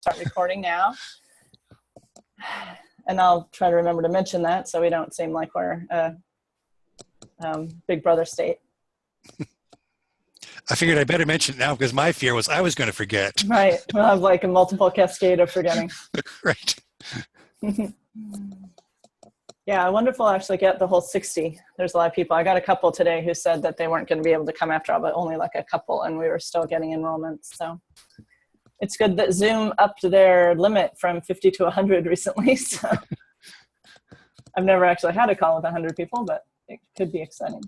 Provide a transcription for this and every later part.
start recording now. And I'll try to remember to mention that so we don't seem like we're a Big Brother state. I figured I better mention it now because my fear was I was going to forget. Right. We'll have like a multiple cascade of forgetting. Right. Yeah, I wonder if we'll actually get the whole 60. There's a lot of people. I got a couple today who said that they weren't going to be able to come after all, but only like a couple, and we were still getting enrollments. So it's good that Zoom upped their limit from 50 to 100 recently. So I've never actually had a call with 100 people, but it could be exciting.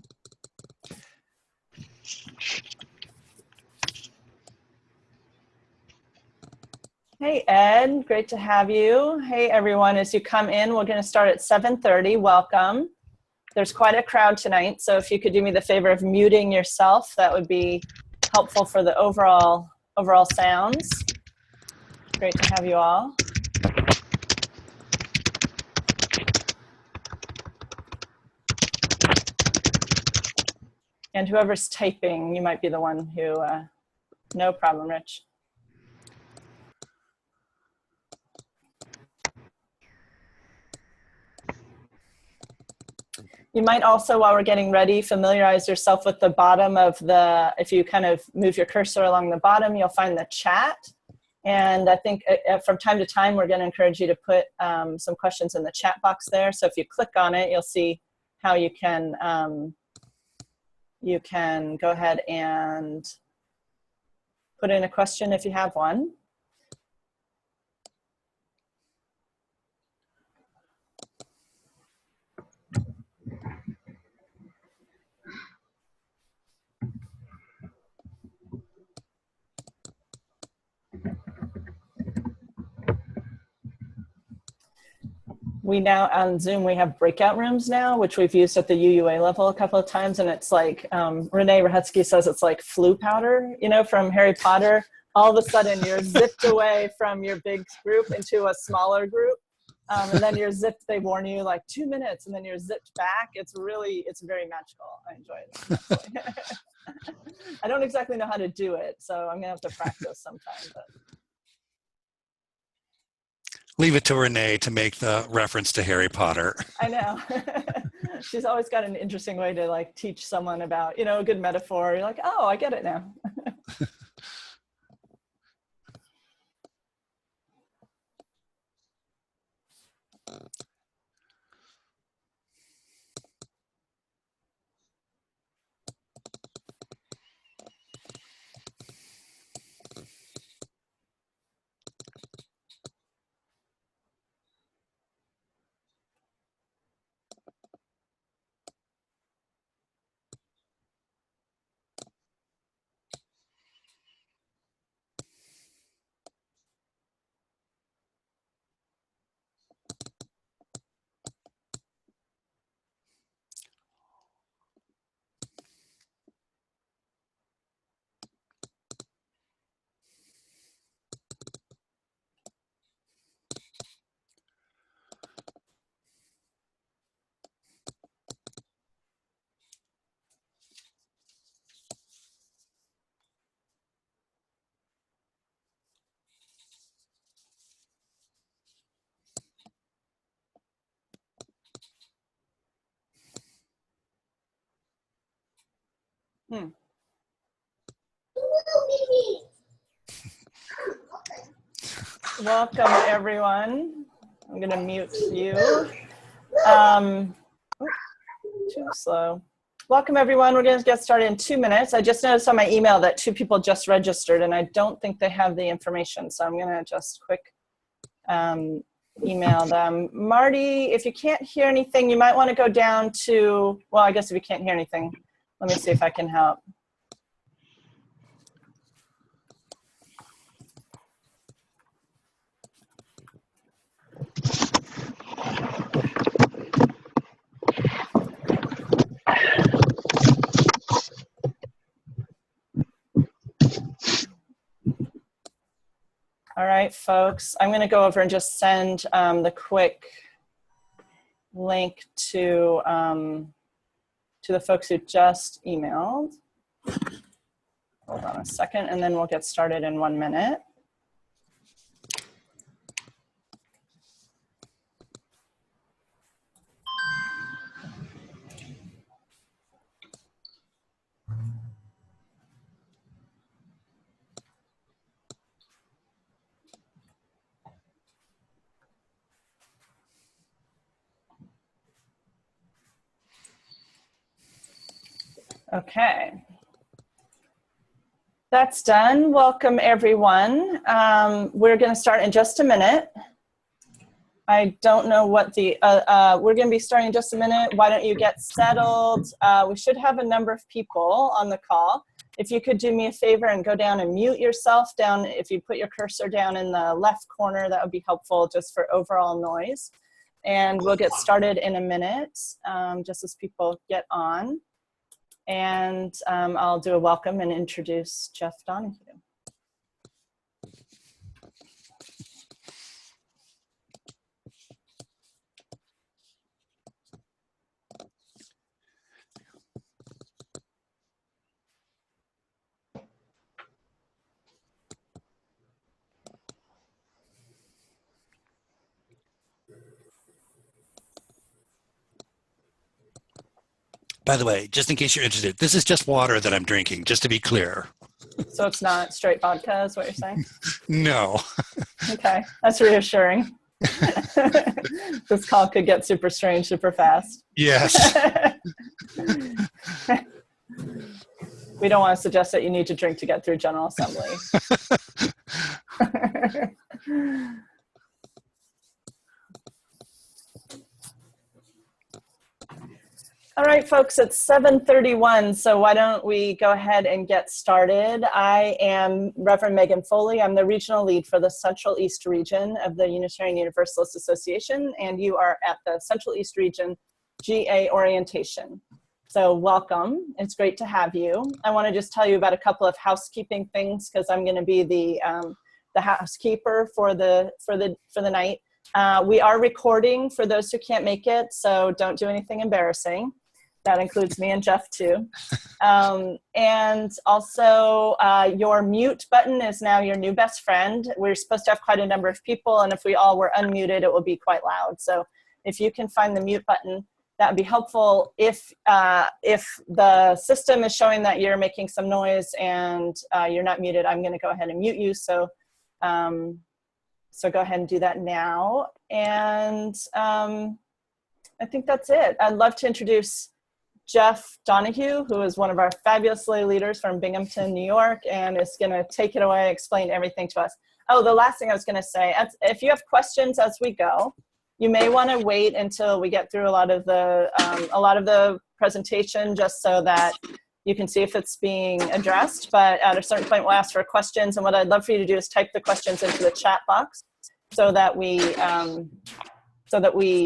Hey, Ed, great to have you. Hey, everyone, as you come in, we're going to start at 7:30. Welcome. There's quite a crowd tonight, so if you could do me the favor of muting yourself, that would be helpful for the overall sounds. Great to have you all. And whoever's typing, you might be the one who, no problem, Rich. You might also, while we're getting ready, familiarize yourself with the bottom of the, if you kind of move your cursor along the bottom, you'll find the chat. And I think from time to time, we're going to encourage you to put some questions in the chat box there. So if you click on it, you'll see how you can go ahead and put in a question if you have one. We now, on Zoom, we have breakout rooms now, which we've used at the UUA level a couple of times. And it's like, Renee Rahetsky says it's like flu powder, you know, from Harry Potter. All of a sudden you're zipped away from your big group into a smaller group. And then you're zipped, they warn you like 2 minutes, and then you're zipped back. It's very magical. I enjoy it. I don't exactly know how to do it, so I'm gonna have to practice sometime. But. Leave it to Renee to make the reference to Harry Potter. I know. She's always got an interesting way to like teach someone about, you know, a good metaphor. You're like, oh, I get it now. Welcome, everyone. I'm going to mute you. Too slow. Welcome, everyone. We're going to get started in 2 minutes. I just noticed on my email that 2 people just registered, and I don't think they have the information. So I'm going to just quick email them. Marty, if you can't hear anything, you might want to go down to, well, I guess if you can't hear anything, let me see if I can help. All right, folks, I'm going to go over and just send the quick link to the folks who just emailed. Hold on a second, and then we'll get started in 1 minute. Okay. That's done. Welcome, everyone. We're going to start in just a minute. I don't know what the, we're going to be starting in just a minute. Why don't you get settled? We should have a number of people on the call. If you could do me a favor and go down and mute yourself down, if you put your cursor down in the left corner, that would be helpful just for overall noise. And we'll get started in a minute, just as people get on. And I'll do a welcome and introduce Jeff Donahue. By the way, just in case you're interested, this is just water that I'm drinking, just to be clear. So it's not straight vodka, is what you're saying? No. Okay, that's reassuring. This call could get super strange super fast. Yes. We don't want to suggest that you need to drink to get through General Assembly. All right, folks, it's 7:31, so why don't we go ahead and get started. I am Reverend Megan Foley. I'm the regional lead for the Central East region of the Unitarian Universalist Association, and you are at the Central East region GA orientation. So welcome. It's great to have you. I want to just tell you about a couple of housekeeping things because I'm going to be the housekeeper for the night. We are recording for those who can't make it, so don't do anything embarrassing. That includes me and Jeff too. And also your mute button is now your new best friend. We're supposed to have quite a number of people, and if we all were unmuted, it will be quite loud. So if you can find the mute button, that would be helpful. If the system is showing that you're making some noise and you're not muted, I'm gonna go ahead and mute you. So go ahead and do that now. And I think that's it. I'd love to introduce Jeff Donahue, who is one of our fabulous lay leaders from Binghamton, New York, and is going to take it away, explain everything to us. Oh, the last thing I was going to say, if you have questions as we go, you may want to wait until we get through a lot of the presentation, just so that you can see if it's being addressed. But at a certain point, we'll ask for questions, and what I'd love for you to do is type the questions into the chat box so that we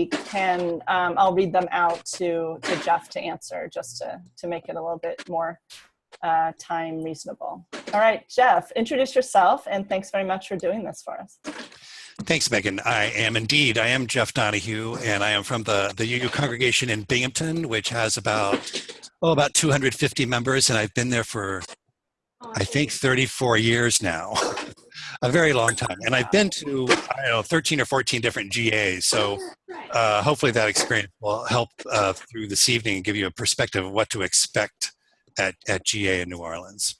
can, I'll read them out to Jeff to answer, just to make it a little bit more time reasonable. All right, Jeff, introduce yourself, and thanks very much for doing this for us. Thanks, Megan. I am Jeff Donahue, and I am from the UU congregation in Binghamton, which has about 250 members, and I've been there for, I think, 34 years now. A very long time. And I've been to, 13 or 14 different GAs. So hopefully that experience will help through this evening and give you a perspective of what to expect at GA in New Orleans.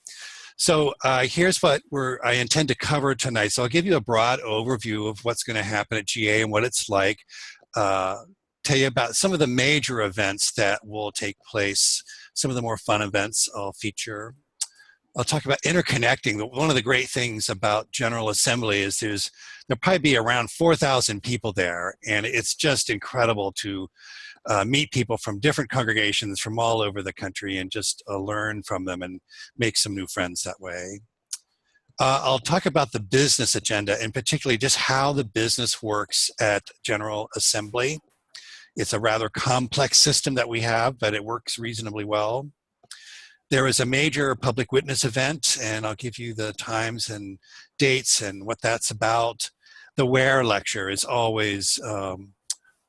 So here's what I intend to cover tonight. So I'll give you a broad overview of what's going to happen at GA and what it's like. Tell you about some of the major events that will take place, some of the more fun events I'll feature. I'll talk about interconnecting. One of the great things about General Assembly is there'll probably be around 4,000 people there, and it's just incredible to meet people from different congregations from all over the country and just learn from them and make some new friends that way. I'll talk about the business agenda, and particularly just how the business works at General Assembly. It's a rather complex system that we have, but it works reasonably well. There is a major public witness event, and I'll give you the times and dates and what that's about. The Ware Lecturer is always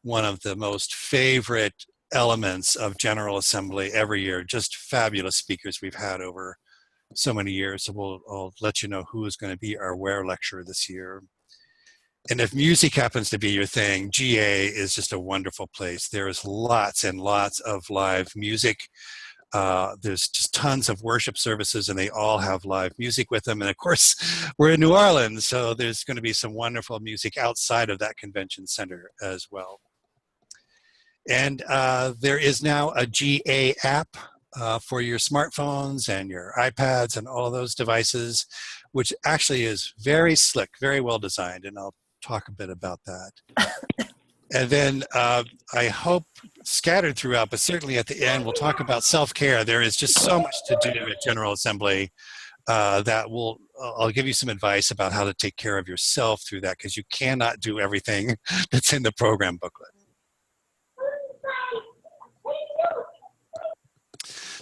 one of the most favorite elements of General Assembly every year. Just fabulous speakers we've had over so many years. So I'll let you know who is going to be our Ware Lecturer this year. And if music happens to be your thing, GA is just a wonderful place. There is lots and lots of live music. There's just tons of worship services, and they all have live music with them. And of course, we're in New Orleans, so there's going to be some wonderful music outside of that convention center as well. And there is now a GA app for your smartphones and your iPads and all of those devices, which actually is very slick, very well designed, and I'll talk a bit about that. And then I hope scattered throughout, but certainly at the end, we'll talk about self-care. There is just so much to do at General Assembly that I'll give you some advice about how to take care of yourself through that, because you cannot do everything that's in the program booklet.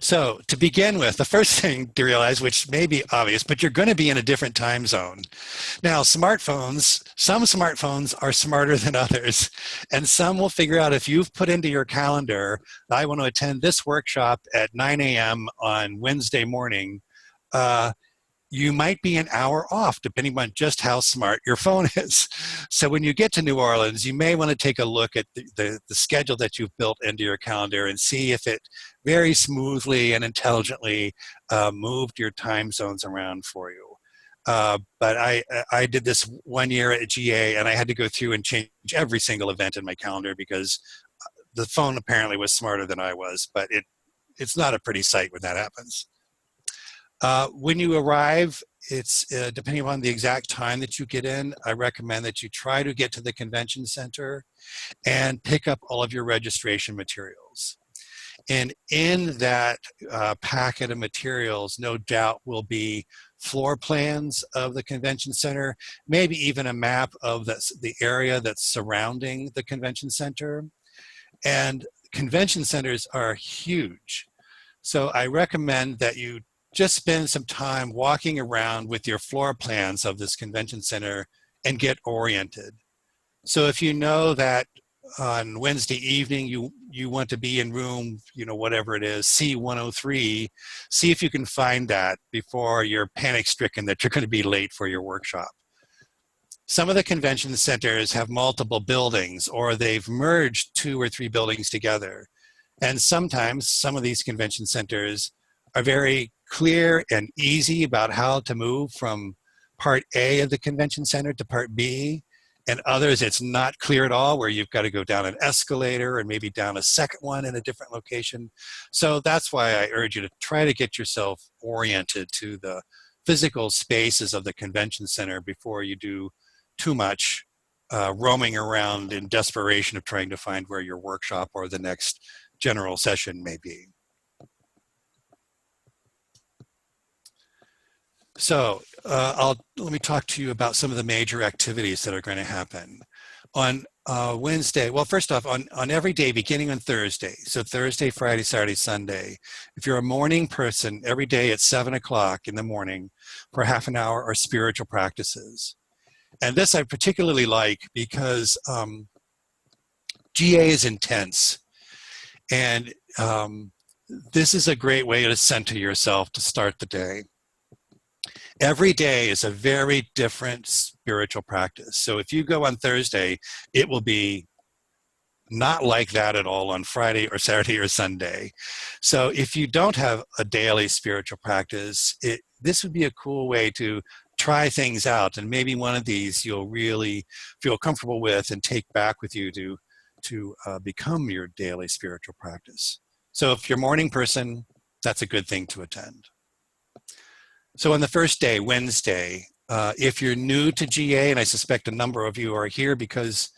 So to begin with, the first thing to realize, which may be obvious, but you're going to be in a different time zone. Now, some smartphones are smarter than others, and some will figure out if you've put into your calendar, I want to attend this workshop at 9 a.m. on Wednesday morning, you might be an hour off, depending on just how smart your phone is. So when you get to New Orleans, you may want to take a look at the schedule that you've built into your calendar and see if it very smoothly and intelligently moved your time zones around for you. But I did this 1 year at GA, and I had to go through and change every single event in my calendar because the phone apparently was smarter than I was, but it's not a pretty sight when that happens. When you arrive, it's depending upon the exact time that you get in, I recommend that you try to get to the convention center and pick up all of your registration materials. And in that packet of materials, no doubt will be floor plans of the convention center, maybe even a map of the area that's surrounding the convention center. And convention centers are huge. So I recommend that you just spend some time walking around with your floor plans of this convention center and get oriented. So if you know that on Wednesday evening you want to be in room, whatever it is, C103, see if you can find that before you're panic-stricken that you're going to be late for your workshop. Some of the convention centers have multiple buildings, or they've merged 2 or 3 buildings together. And sometimes some of these convention centers are very clear and easy about how to move from part A of the convention center to part B, and others it's not clear at all, where you've got to go down an escalator and maybe down a second one in a different location. So that's why I urge you to try to get yourself oriented to the physical spaces of the convention center before you do too much roaming around in desperation of trying to find where your workshop or the next general session may be. So let me talk to you about some of the major activities that are going to happen. On Wednesday, well, first off, on every day beginning on Thursday, so Thursday, Friday, Saturday, Sunday, if you're a morning person, every day at 7 o'clock in the morning for half an hour are spiritual practices. And this I particularly like because GA is intense. And this is a great way to center yourself to start the day. Every day is a very different spiritual practice. So if you go on Thursday, it will be not like that at all on Friday or Saturday or Sunday. So if you don't have a daily spiritual practice, this would be a cool way to try things out. And maybe one of these you'll really feel comfortable with and take back with you to become your daily spiritual practice. So if you're a morning person, that's a good thing to attend. So on the first day, Wednesday, if you're new to GA, and I suspect a number of you are here because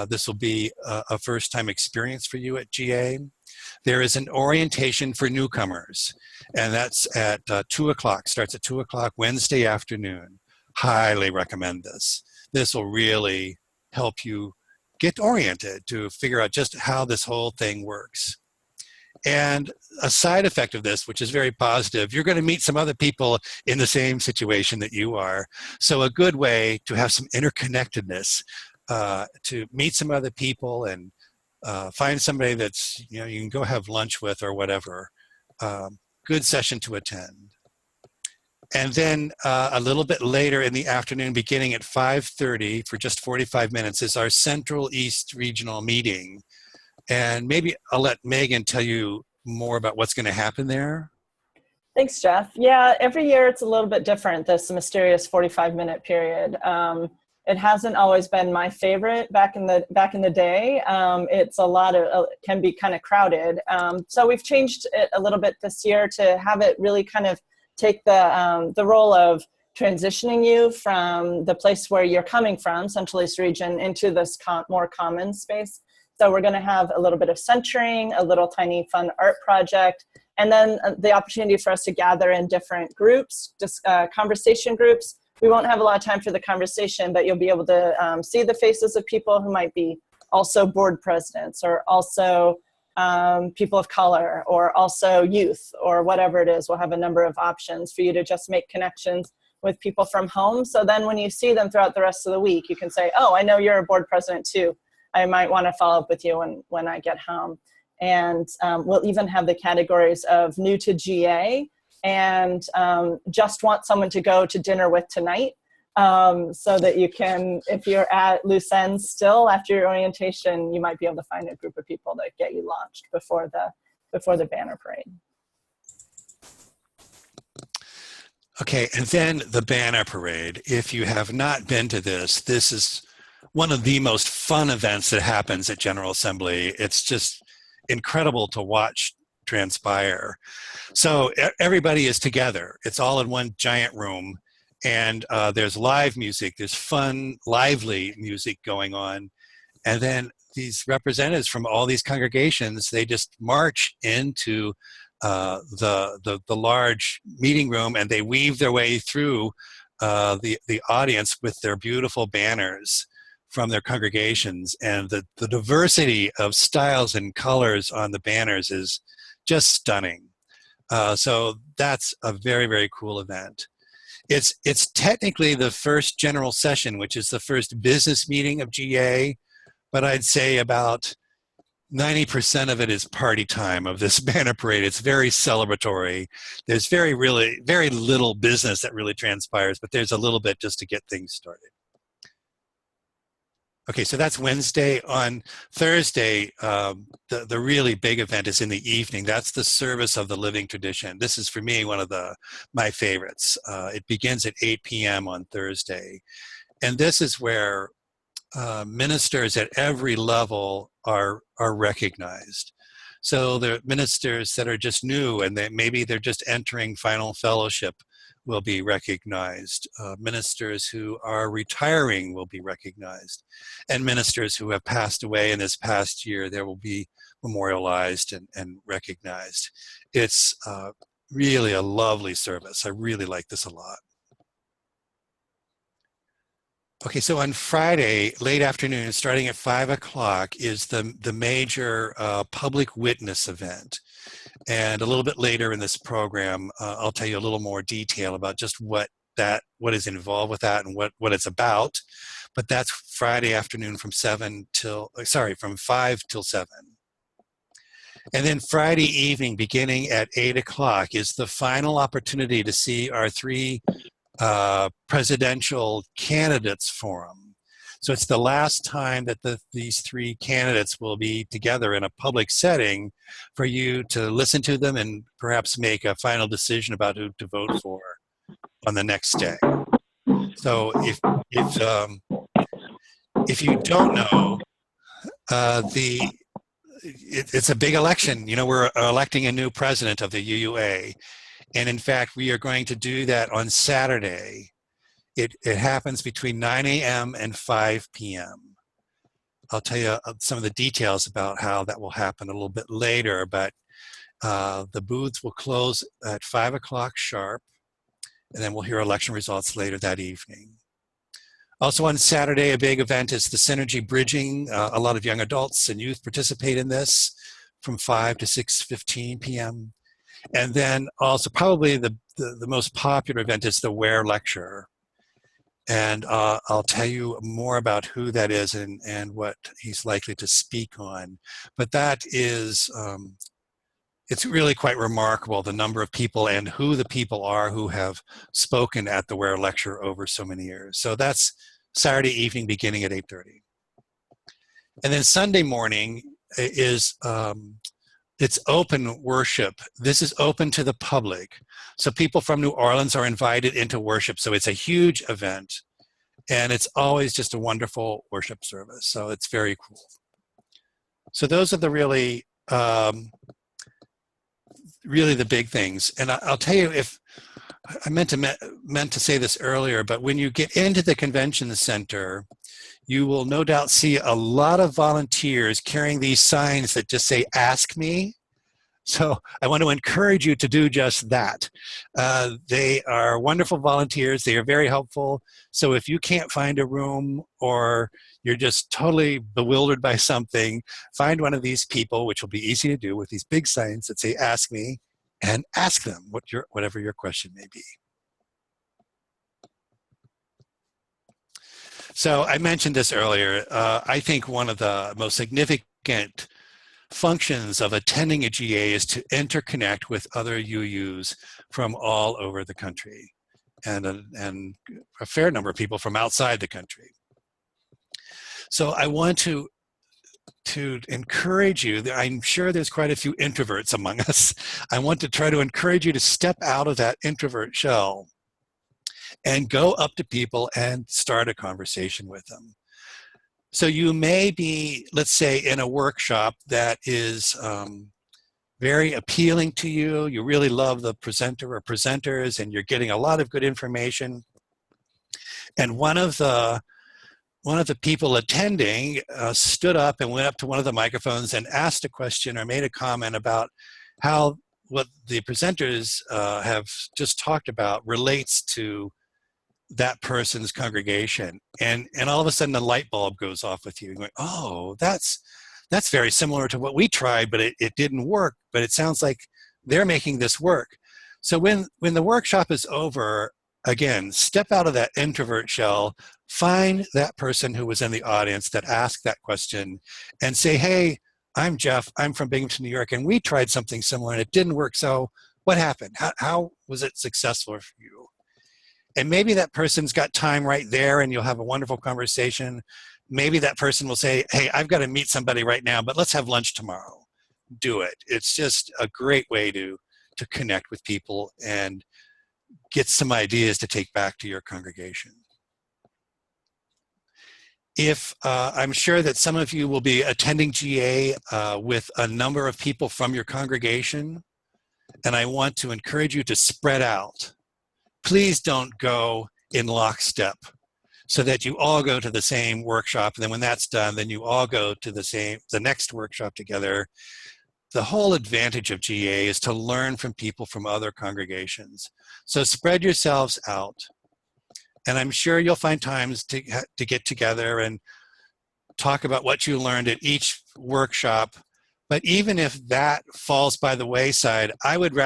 this will be a first-time experience for you at GA, there is an orientation for newcomers, and that's at 2 o'clock, starts at 2 o'clock Wednesday afternoon. Highly recommend this. This will really help you get oriented to figure out just how this whole thing works. And a side effect of this, which is very positive, you're going to meet some other people in the same situation that you are. So a good way to have some interconnectedness, to meet some other people and find somebody that's, you can go have lunch with or whatever. Good session to attend. And then a little bit later in the afternoon, beginning at 5:30 for just 45 minutes, is our Central East Regional meeting. And maybe I'll let Megan tell you more about what's going to happen there. Thanks, Jeff. Yeah, every year it's a little bit different, this mysterious 45-minute period. It hasn't always been my favorite back in the day. It's a lot of can be kind of crowded. So we've changed it a little bit this year to have it really kind of take the role of transitioning you from the place where you're coming from, Central East region, into this more common space. So we're going to have a little bit of centering, a little tiny fun art project, and then the opportunity for us to gather in different groups, just conversation groups. We won't have a lot of time for the conversation, but you'll be able to see the faces of people who might be also board presidents, or also people of color, or also youth, or whatever it is. We'll have a number of options for you to just make connections with people from home. So then when you see them throughout the rest of the week, you can say, oh, I know you're a board president too. I might want to follow up with you when I get home. And we'll even have the categories of new to GA and just want someone to go to dinner with tonight, so that you can, if you're at loose ends still after your orientation, you might be able to find a group of people that get you launched before the banner parade. Okay, and then the banner parade. If you have not been to this is one of the most fun events that happens at General Assembly. It's just incredible to watch transpire. So everybody is together. It's all in one giant room, and there's live music, there's fun, lively music going on. And then these representatives from all these congregations, they just march into the large meeting room, and they weave their way through the audience with their beautiful banners from their congregations. And the diversity of styles and colors on the banners is just stunning. So that's a very, very cool event. It's technically the first general session, which is the first business meeting of GA, but I'd say about 90% of it is party time of this banner parade. It's very celebratory. There's very little business that really transpires, but there's a little bit just to get things started. Okay, so that's Wednesday. On Thursday, the really big event is in the evening. That's the Service of the Living Tradition. This is, for me, one of my favorites. It begins at 8 p.m. on Thursday. And this is where ministers at every level are recognized. So there are ministers that are just new, and maybe they're just entering final fellowship will be recognized. Ministers who are retiring will be recognized. And ministers who have passed away in this past year, they will be memorialized and recognized. It's really a lovely service. I really like this a lot. Okay, so on Friday, late afternoon, starting at 5 o'clock, is the major public witness event. And a little bit later in this program, I'll tell you a little more detail about just what is involved with that and what it's about. But that's Friday afternoon from 5 till 7. And then Friday evening, beginning at 8 o'clock, is the final opportunity to see our 3 presidential candidates forum. So it's the last time that these 3 candidates will be together in a public setting for you to listen to them and perhaps make a final decision about who to vote for on the next day. So if you don't know, it's a big election. You know, we're electing a new president of the UUA. And in fact, we are going to do that on Saturday. It happens between 9 a.m. and 5 p.m. I'll tell you some of the details about how that will happen a little bit later, but the booths will close at 5 o'clock sharp, and then we'll hear election results later that evening. Also on Saturday, a big event is the Synergy Bridging. A lot of young adults and youth participate in this from 5 to 6:15 p.m. And then also probably the most popular event is the Ware Lecturer. And I'll tell you more about who that is and what he's likely to speak on. But that is, it's really quite remarkable, the number of people and who the people are who have spoken at the Ware Lecture over so many years. So that's Saturday evening beginning at 8:30. And then Sunday morning is, it's open worship. This is open to the public. So people from New Orleans are invited into worship. So it's a huge event. And it's always just a wonderful worship service. So it's very cool. So those are the really the big things. And I'll tell you, if I meant to say this earlier, but when you get into the convention center, you will no doubt see a lot of volunteers carrying these signs that just say, "Ask me." So I want to encourage you to do just that. They are wonderful volunteers. They are very helpful. So if you can't find a room or you're just totally bewildered by something, find one of these people, which will be easy to do with these big signs that say, "Ask me," and ask them whatever your question may be. So I mentioned this earlier. I think one of the most significant functions of attending a GA is to interconnect with other UUs from all over the country and a fair number of people from outside the country. So I want to encourage you. I'm sure there's quite a few introverts among us. I want to try to encourage you to step out of that introvert shell and go up to people and start a conversation with them. So you may be, let's say, in a workshop that is very appealing to you. You really love the presenter or presenters, and you're getting a lot of good information. And one of the people attending stood up and went up to one of the microphones and asked a question or made a comment about how what the presenters have just talked about relates to that person's congregation, and all of a sudden the light bulb goes off with you. You're going, "Oh, that's very similar to what we tried, but it didn't work. But it sounds like they're making this work." So when the workshop is over, again, step out of that introvert shell, find that person who was in the audience that asked that question, and say, "Hey, I'm Jeff. I'm from Binghamton, New York, and we tried something similar and it didn't work. So what happened? How was it successful for you?" And maybe that person's got time right there and you'll have a wonderful conversation. Maybe that person will say, "Hey, I've got to meet somebody right now, but let's have lunch tomorrow." Do it. It's just a great way to connect with people and get some ideas to take back to your congregation. If I'm sure that some of you will be attending GA with a number of people from your congregation, and I want to encourage you to spread out. Please don't go in lockstep so that you all go to the same workshop. And then when that's done, then you all go to the next workshop together. The whole advantage of GA is to learn from people from other congregations. So spread yourselves out. And I'm sure you'll find times to get together and talk about what you learned at each workshop. But even if that falls by the wayside, I would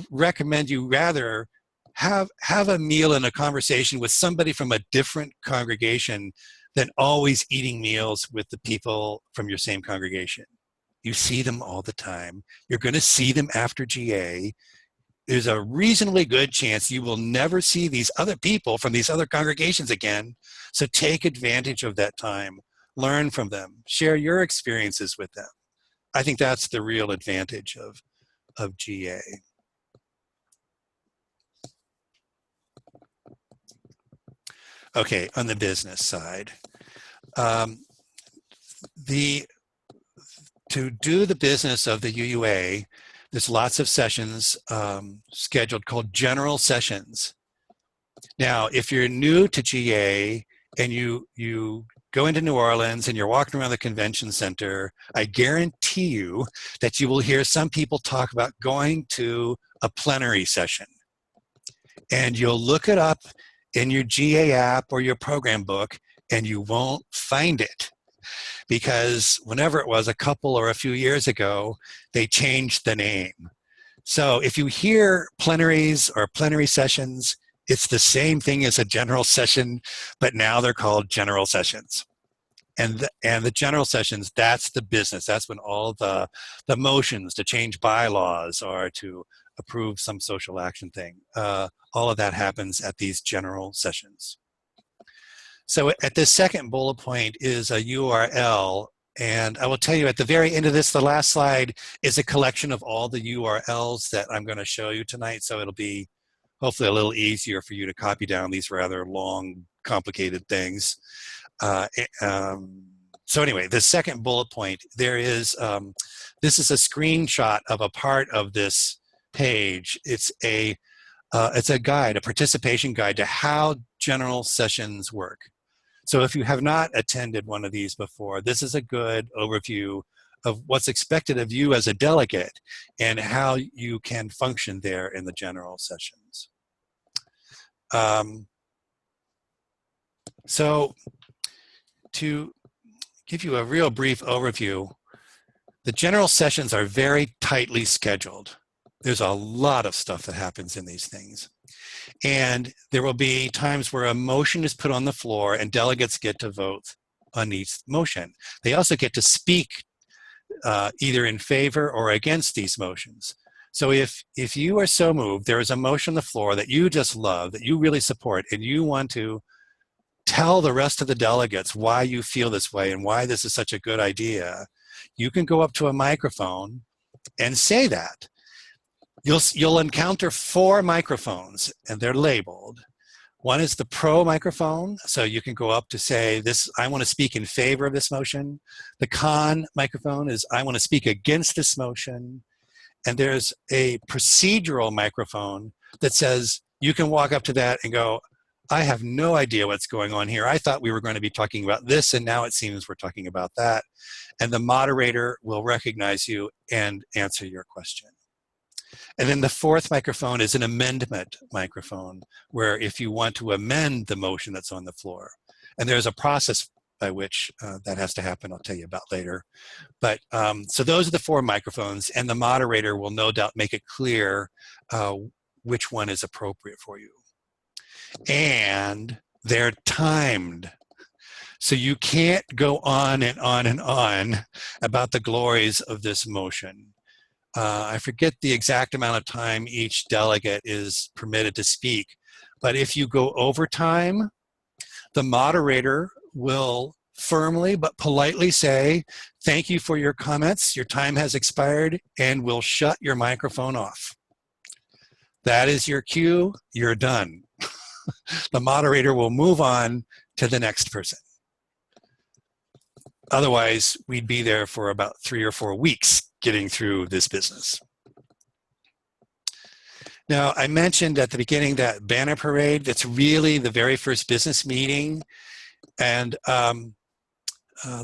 recommend you rather have a meal and a conversation with somebody from a different congregation than always eating meals with the people from your same congregation. You see them all the time. You're going to see them after GA. There's a reasonably good chance you will never see these other people from these other congregations again. So take advantage of that time. Learn from them. Share your experiences with them. I think that's the real advantage of GA. Okay, on the business side, to do the business of the UUA, there's lots of sessions scheduled called general sessions. Now, if you're new to GA and you go into New Orleans and you're walking around the convention center, I guarantee you that you will hear some people talk about going to a plenary session. And you'll look it up in your GA app or your program book, and you won't find it. Because whenever it was, a couple or a few years ago, they changed the name. So if you hear plenaries or plenary sessions, it's the same thing as a general session, but now they're called general sessions. And the general sessions, that's the business. That's when all the motions to change bylaws or to approve some social action thing, all of that happens at these general sessions. So at the second bullet point is a URL, and I will tell you at the very end of this, the last slide is a collection of all the URLs that I'm going to show you tonight. So it'll be hopefully a little easier for you to copy down these rather long, complicated things. So anyway, the second bullet point, there is, this is a screenshot of a part of this page. It's a guide, a participation guide to how general sessions work. So if you have not attended one of these before, this is a good overview of what's expected of you as a delegate and how you can function there in the general sessions. So to give you a real brief overview, the general sessions are very tightly scheduled. There's a lot of stuff that happens in these things. And there will be times where a motion is put on the floor and delegates get to vote on each motion. They also get to speak either in favor or against these motions. So if you are so moved, there is a motion on the floor that you just love, that you really support, and you want to tell the rest of the delegates why you feel this way and why this is such a good idea, you can go up to a microphone and say that. You'll encounter 4 microphones, and they're labeled. One is the pro microphone, so you can go up to say, I want to speak in favor of this motion. The con microphone is, I want to speak against this motion. And there's a procedural microphone that says, you can walk up to that and go, I have no idea what's going on here. I thought we were going to be talking about this, and now it seems we're talking about that. And the moderator will recognize you and answer your question. And then the 4th microphone is an amendment microphone, where if you want to amend the motion that's on the floor, and there's a process by which that has to happen, I'll tell you about later. But so those are the 4 microphones, and the moderator will no doubt make it clear which one is appropriate for you. And they're timed. So you can't go on and on and on about the glories of this motion. I forget the exact amount of time each delegate is permitted to speak, but if you go over time, the moderator will firmly but politely say, thank you for your comments, your time has expired, and will shut your microphone off. That is your cue, you're done. The moderator will move on to the next person. Otherwise, we'd be there for about 3 or 4 weeks getting through this business. Now, I mentioned at the beginning that banner parade, that's really the very first business meeting. And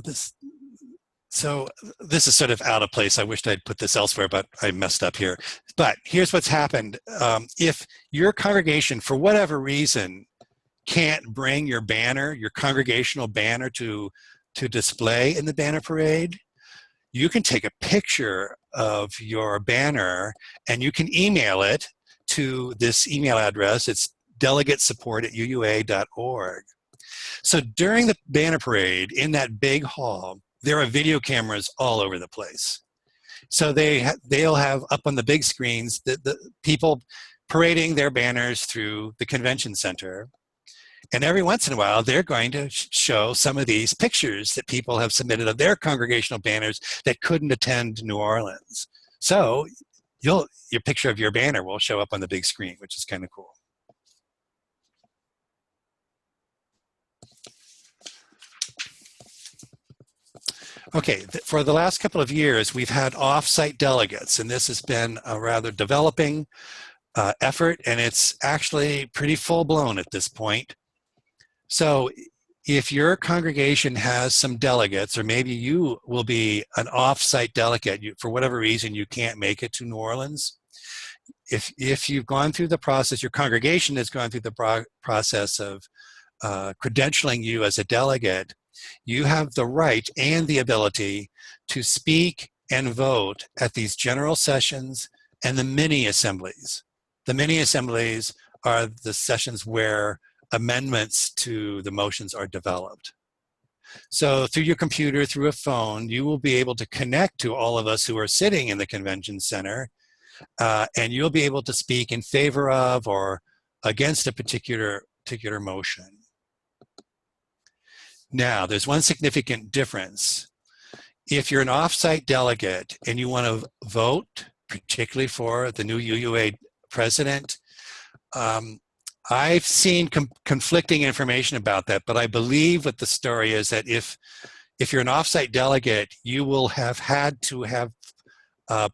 this is sort of out of place. I wished I'd put this elsewhere, but I messed up here. But here's what's happened. If your congregation, for whatever reason, can't bring your banner, your congregational banner to display in the banner parade, you can take a picture of your banner and you can email it to this email address. It's delegatesupport@uua.org. So during the banner parade in that big hall, there are video cameras all over the place. So they'll have up on the big screens the people parading their banners through the convention center. And every once in a while, they're going to show some of these pictures that people have submitted of their congregational banners that couldn't attend New Orleans. So your picture of your banner will show up on the big screen, which is kind of cool. Okay, for the last couple of years, we've had off-site delegates, and this has been a rather developing effort, and it's actually pretty full-blown at this point. So if your congregation has some delegates, or maybe you will be an off-site delegate, for whatever reason you can't make it to New Orleans, if you've gone through the process, your congregation has gone through the process of credentialing you as a delegate, you have the right and the ability to speak and vote at these general sessions and the mini assemblies. The mini assemblies are the sessions where amendments to the motions are developed. So through your computer, through a phone, you will be able to connect to all of us who are sitting in the convention center, and you'll be able to speak in favor of or against a particular motion. Now, there's one significant difference. If you're an off-site delegate and you want to vote, particularly for the new UUA president, I've seen conflicting information about that, but I believe what the story is that if you're an offsite delegate, you will have had to have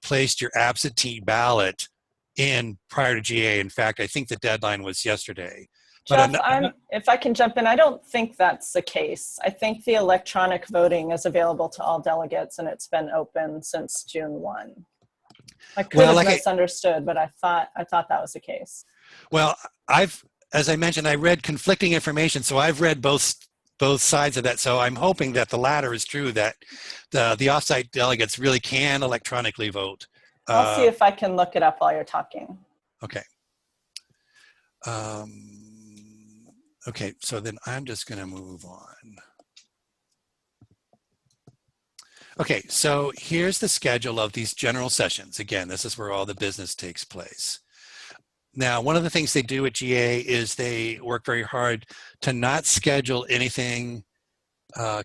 placed your absentee ballot in prior to GA. In fact, I think the deadline was yesterday. Jeff, if I can jump in, I don't think that's the case. I think the electronic voting is available to all delegates, and it's been open since June 1. I could have misunderstood, but I thought that was the case. Well, as I mentioned, I read conflicting information, so I've read both sides of that. So I'm hoping that the latter is true, that the offsite delegates really can electronically vote. I'll see if I can look it up while you're talking. Okay. Okay, so then I'm just going to move on. Okay, so here's the schedule of these general sessions. Again, this is where all the business takes place. Now, one of the things they do at GA is they work very hard to not schedule anything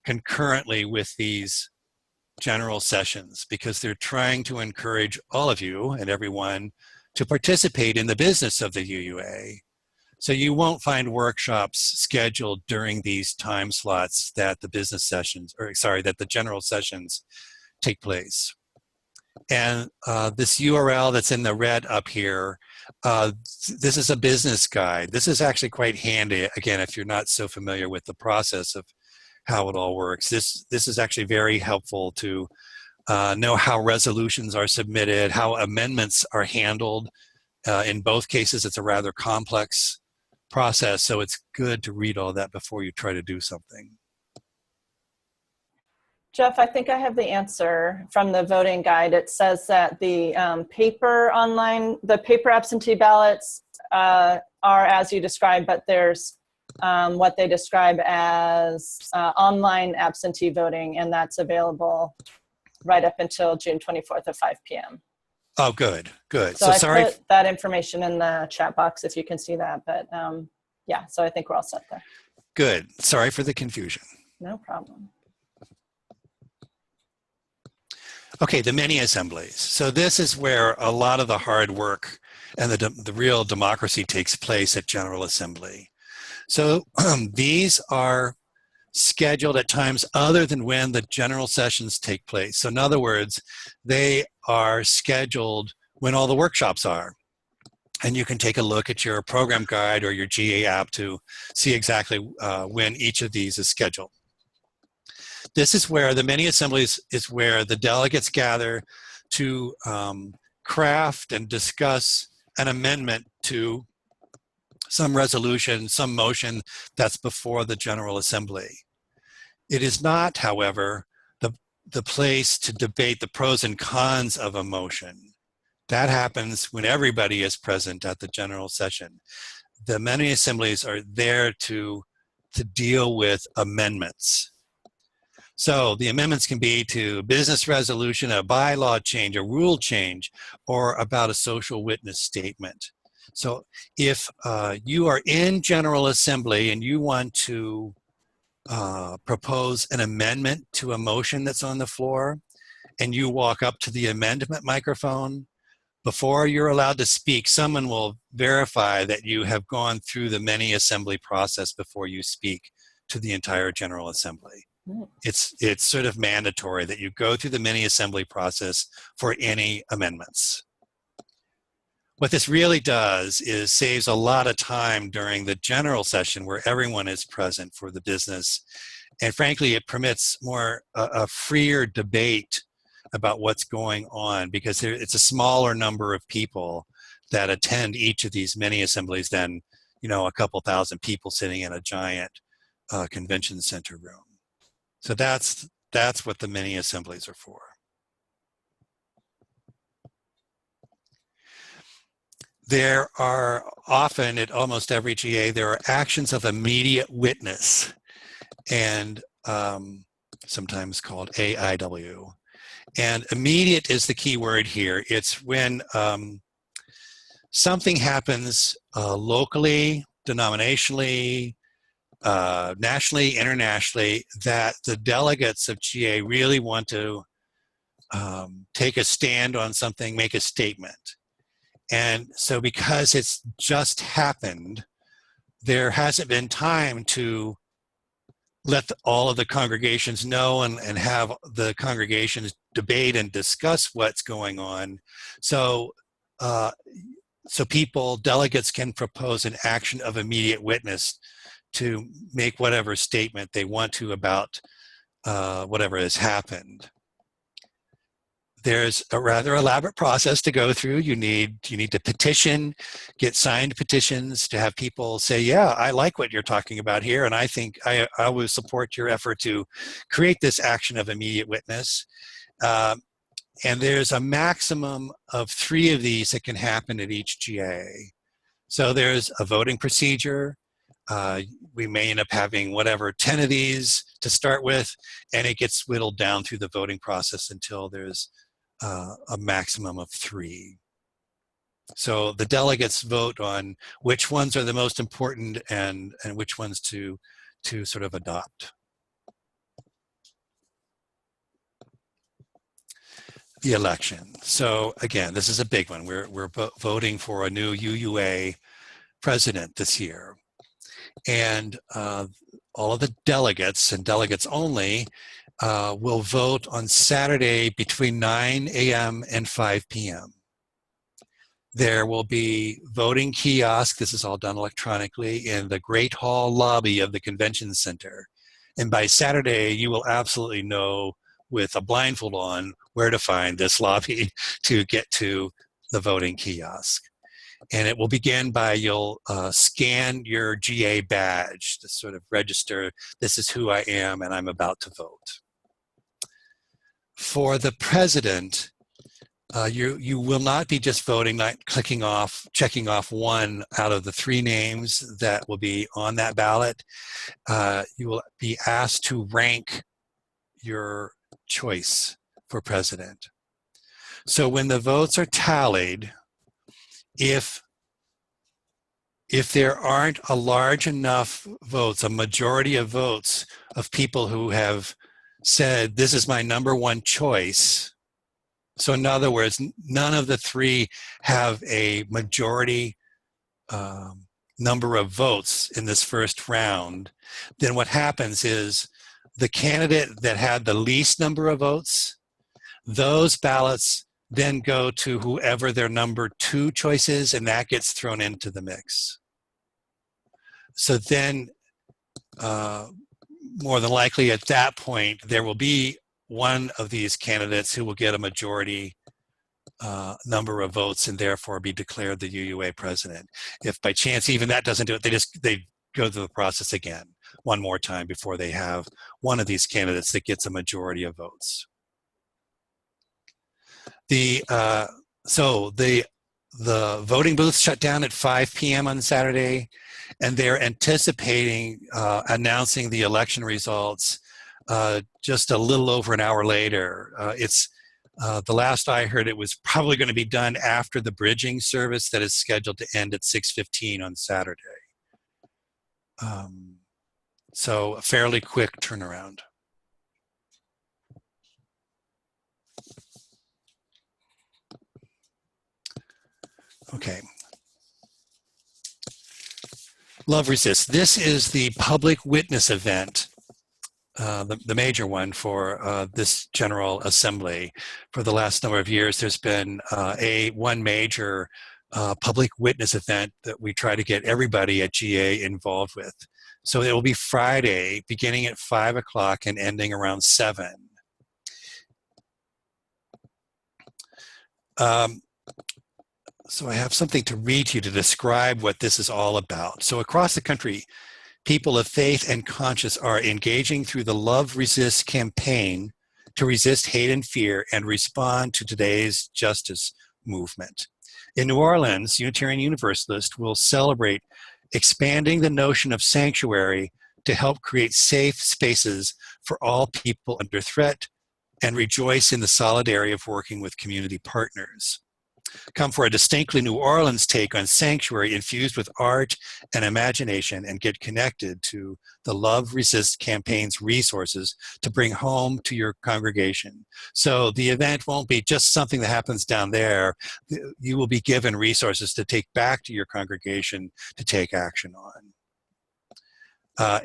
concurrently with these general sessions, because they're trying to encourage all of you and everyone to participate in the business of the UUA. So you won't find workshops scheduled during these time slots that the business sessions, that the general sessions take place. And this URL that's in the red up here, this is a business guide. This is actually quite handy, again, if you're not so familiar with the process of how it all works. This is actually very helpful to know how resolutions are submitted, how amendments are handled. In both cases, it's a rather complex process, so it's good to read all that before you try to do something. Jeff, I think I have the answer from the voting guide. It says that the paper absentee ballots are as you described, but there's what they describe as online absentee voting, and that's available right up until June 24th at 5 p.m. Oh, good, good. So I put that information in the chat box if you can see that, but yeah, so I think we're all set there. Good. Sorry for the confusion. No problem. Okay, the mini assemblies. So this is where a lot of the hard work and the real democracy takes place at General Assembly. So these are scheduled at times other than when the general sessions take place. So in other words, they are scheduled when all the workshops are. And you can take a look at your program guide or your GA app to see exactly when each of these is scheduled. This is where the mini assemblies is where the delegates gather to craft and discuss an amendment to some resolution, some motion that's before the General Assembly. It is not, however, the place to debate the pros and cons of a motion. That happens when everybody is present at the general session. The mini assemblies are there to deal with amendments. So the amendments can be to business resolution, a bylaw change, a rule change, or about a social witness statement. So if you are in General Assembly and you want to propose an amendment to a motion that's on the floor, and you walk up to the amendment microphone, before you're allowed to speak, someone will verify that you have gone through the mini assembly process before you speak to the entire General Assembly. It's sort of mandatory that you go through the mini assembly process for any amendments. What this really does is saves a lot of time during the general session where everyone is present for the business. And frankly, it permits a freer debate about what's going on, because it's a smaller number of people that attend each of these mini assemblies than, a couple thousand people sitting in a giant convention center room. So that's what the mini assemblies are for. There are often, at almost every GA, there are actions of immediate witness, and sometimes called AIW. And immediate is the key word here. It's when something happens locally, denominationally, nationally, internationally, that the delegates of GA really want to take a stand on something, make a statement. And so because it's just happened, there hasn't been time to let all of the congregations know and have the congregations debate and discuss what's going on. So, delegates can propose an action of immediate witness to make whatever statement they want to about whatever has happened. There's a rather elaborate process to go through. You need to petition, get signed petitions to have people say, yeah, I like what you're talking about here, and I think I will support your effort to create this action of immediate witness. And there's a maximum of 3 of these that can happen at each GA. So there's a voting procedure. We may end up having 10 of these to start with, and it gets whittled down through the voting process until there's a maximum of 3. So the delegates vote on which ones are the most important and which ones to sort of adopt. The election. So again, this is a big one. We're voting for a new UUA president this year. And all of the delegates and delegates only will vote on Saturday between 9 a.m. and 5 p.m. There will be voting kiosks, this is all done electronically, in the Great Hall lobby of the Convention Center. And by Saturday, you will absolutely know with a blindfold on where to find this lobby to get to the voting kiosk. And it will begin by you'll scan your GA badge to sort of register, this is who I am and I'm about to vote. For the president, you will not be just voting, like checking off one out of the 3 names that will be on that ballot. You will be asked to rank your choice for president. So when the votes are tallied, if there aren't a large enough votes, a majority of votes of people who have said, this is my number 1 choice. So in other words, none of the 3 have a majority number of votes in this first round. Then what happens is the candidate that had the least number of votes, those ballots then go to whoever their number 2 choice is, and that gets thrown into the mix. So then, more than likely at that point, there will be one of these candidates who will get a majority number of votes and therefore be declared the UUA president. If by chance even that doesn't do it, they go through the process again one more time before they have one of these candidates that gets a majority of votes. So the voting booths shut down at 5 p.m. on Saturday, and they're anticipating announcing the election results just a little over an hour later. The last I heard, it was probably going to be done after the bridging service that is scheduled to end at 6:15 on Saturday. So a fairly quick turnaround. Okay. Love Resist. This is the public witness event, the major one for this General Assembly. For the last number of years, there's been one major public witness event that we try to get everybody at GA involved with. So it will be Friday, beginning at 5 o'clock and ending around 7. So I have something to read to you to describe what this is all about. So across the country, people of faith and conscience are engaging through the Love Resist campaign to resist hate and fear and respond to today's justice movement. In New Orleans, Unitarian Universalists will celebrate expanding the notion of sanctuary to help create safe spaces for all people under threat and rejoice in the solidarity of working with community partners. Come for a distinctly New Orleans take on sanctuary infused with art and imagination, and get connected to the Love Resist campaign's resources to bring home to your congregation. So the event won't be just something that happens down there. You will be given resources to take back to your congregation to take action on.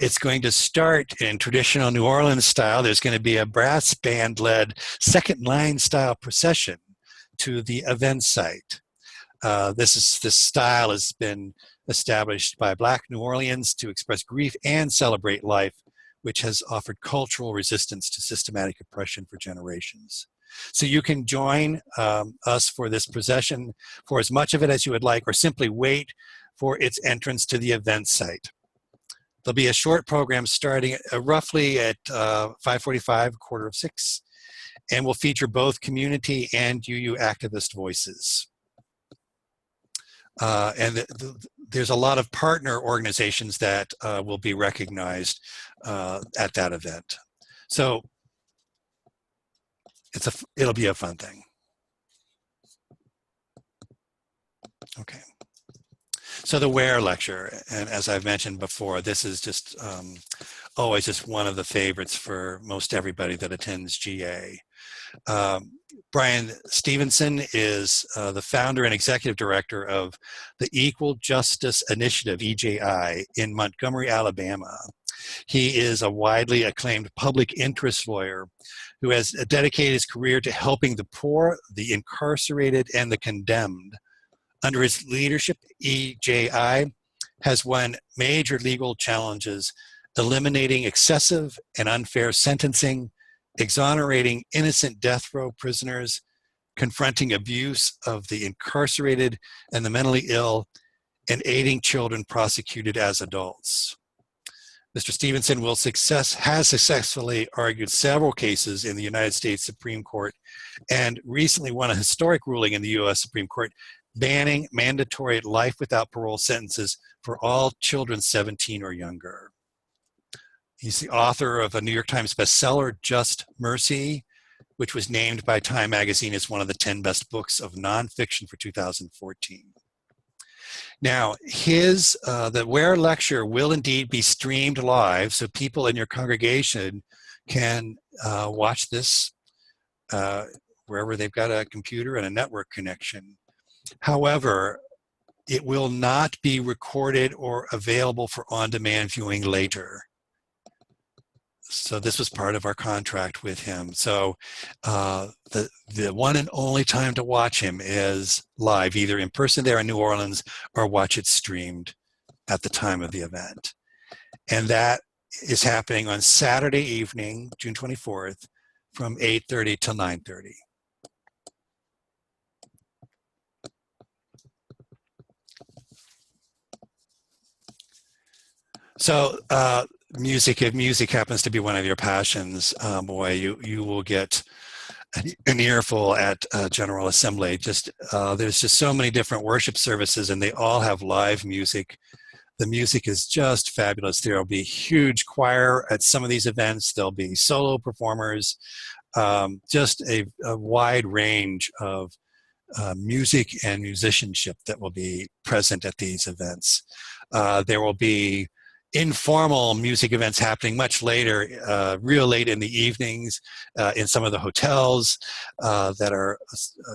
It's going to start in traditional New Orleans style. There's going to be a brass band-led second line style procession to the event site. This style has been established by Black New Orleans to express grief and celebrate life, which has offered cultural resistance to systematic oppression for generations. So you can join us for this procession for as much of it as you would like, or simply wait for its entrance to the event site. There'll be a short program starting roughly at 5:45, 5:45, and will feature both community and UU activist voices. There's a lot of partner organizations that will be recognized at that event. So it'll be a fun thing. Okay. So the Ware Lecturer, and as I've mentioned before, this is just always just one of the favorites for most everybody that attends GA. Brian Stevenson is the founder and executive director of the Equal Justice Initiative, EJI, in Montgomery, Alabama. He is a widely acclaimed public interest lawyer who has dedicated his career to helping the poor, the incarcerated, and the condemned. Under his leadership, EJI has won major legal challenges, eliminating excessive and unfair sentencing, exonerating innocent death row prisoners, confronting abuse of the incarcerated and the mentally ill, and aiding children prosecuted as adults. Mr. Stevenson has successfully argued several cases in the United States Supreme Court, and recently won a historic ruling in the U.S. Supreme Court banning mandatory life without parole sentences for all children 17 or younger. He's the author of a New York Times bestseller, Just Mercy, which was named by Time Magazine as one of the 10 best books of nonfiction for 2014. Now, the Ware Lecture will indeed be streamed live, so people in your congregation can watch this wherever they've got a computer and a network connection. However, it will not be recorded or available for on-demand viewing later. So this was part of our contract with him. So the one and only time to watch him is live, either in person there in New Orleans or watch it streamed at the time of the event. And that is happening on Saturday evening, June 24th, from 8:30 till 9:30. So music, if music happens to be one of your passions, boy, you will get an earful at General Assembly. There's just so many different worship services, and they all have live music. The music is just fabulous. There'll be huge choir at some of these events. There'll be solo performers, just a wide range of music and musicianship that will be present at these events. There will be informal music events happening much later, real late in the evenings, in some of the hotels that are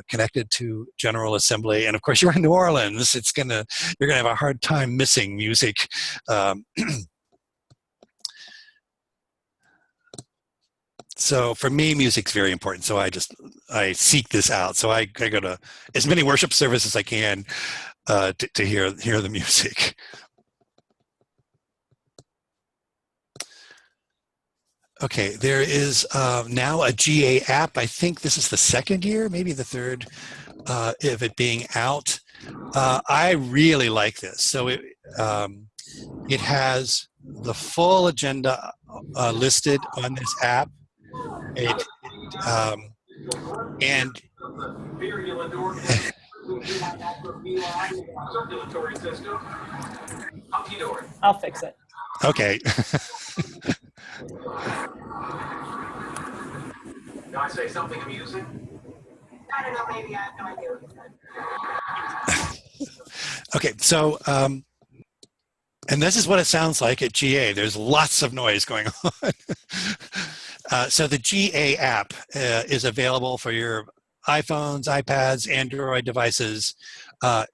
connected to General Assembly. And of course, you're in New Orleans. You're gonna have a hard time missing music. So for me, music's very important. So I seek this out. So I go to as many worship services as I can to hear the music. Okay, there is now a GA app. I think this is the second year, maybe the third, of it being out. I really like this. So it has the full agenda listed on this app. And I'll fix it. Okay. Can I say something amusing? I don't know, maybe. I have no idea what you said. Okay, so, and this is what it sounds like at GA. There's lots of noise going on. So the GA app is available for your iPhones, iPads, Android devices.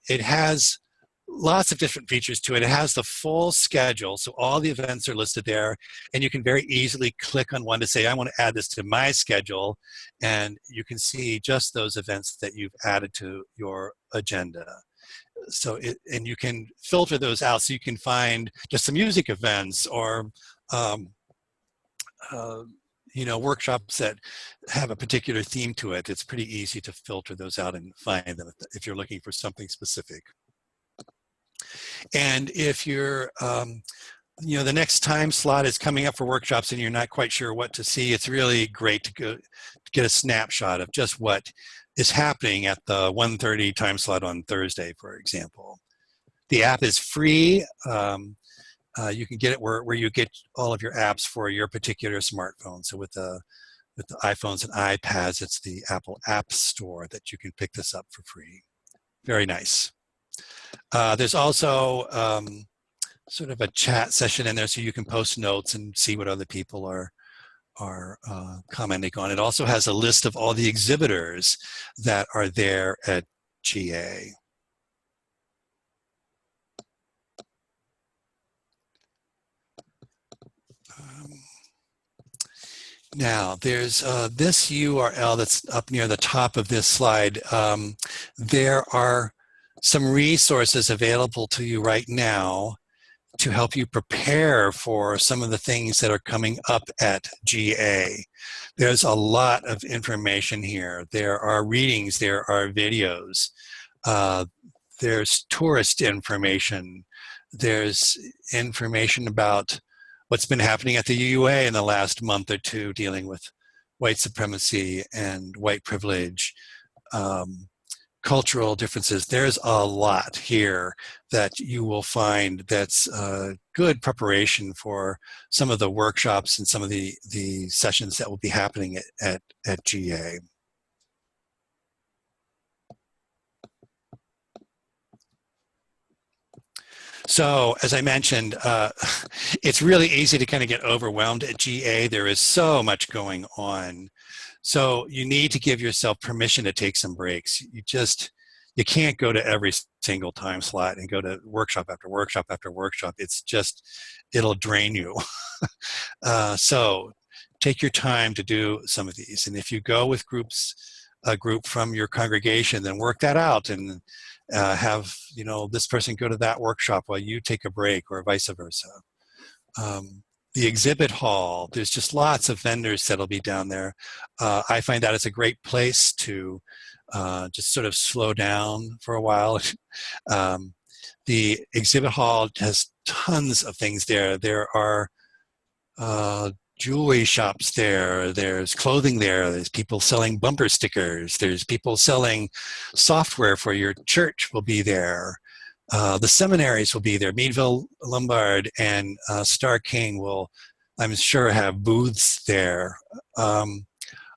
It has lots of different features to it. It has the full schedule, so all the events are listed there, and you can very easily click on one to say, I want to add this to my schedule, and you can see just those events that you've added to your agenda. So and you can filter those out, so you can find just some music events or workshops that have a particular theme to it. It's pretty easy to filter those out and find them if you're looking for something specific. And if you're the next time slot is coming up for workshops and you're not quite sure what to see, it's really great to get a snapshot of just what is happening at the 1:30 time slot on Thursday, for example. The app is free. You can get it where you get all of your apps for your particular smartphone. So with the iPhones and iPads, it's the Apple App Store that you can pick this up for free. Very nice. There's also sort of a chat session in there, so you can post notes and see what other people are commenting on. It also has a list of all the exhibitors that are there at GA. Now, there's this URL that's up near the top of this slide. There are some resources available to you right now to help you prepare for some of the things that are coming up at GA. There's a lot of information here. There are readings, there are videos, there's tourist information, there's information about what's been happening at the UUA in the last month or two dealing with white supremacy and white privilege, cultural differences. There's a lot here that you will find that's good preparation for some of the workshops and some of the sessions that will be happening at GA. So, as I mentioned, it's really easy to kind of get overwhelmed at GA. There is so much going on. So you need to give yourself permission to take some breaks. You can't go to every single time slot and go to workshop after workshop after workshop. It'll drain you. So take your time to do some of these. And if you go with a group from your congregation, then work that out and have this person go to that workshop while you take a break, or vice versa. The exhibit hall, there's just lots of vendors that'll be down there. I find that it's a great place to just sort of slow down for a while. The exhibit hall has tons of things there. There are jewelry shops there, there's clothing there, there's people selling bumper stickers, there's people selling software for your church will be there. The seminaries will be there. Meadville Lombard and Star King will, I'm sure, have booths there. Oh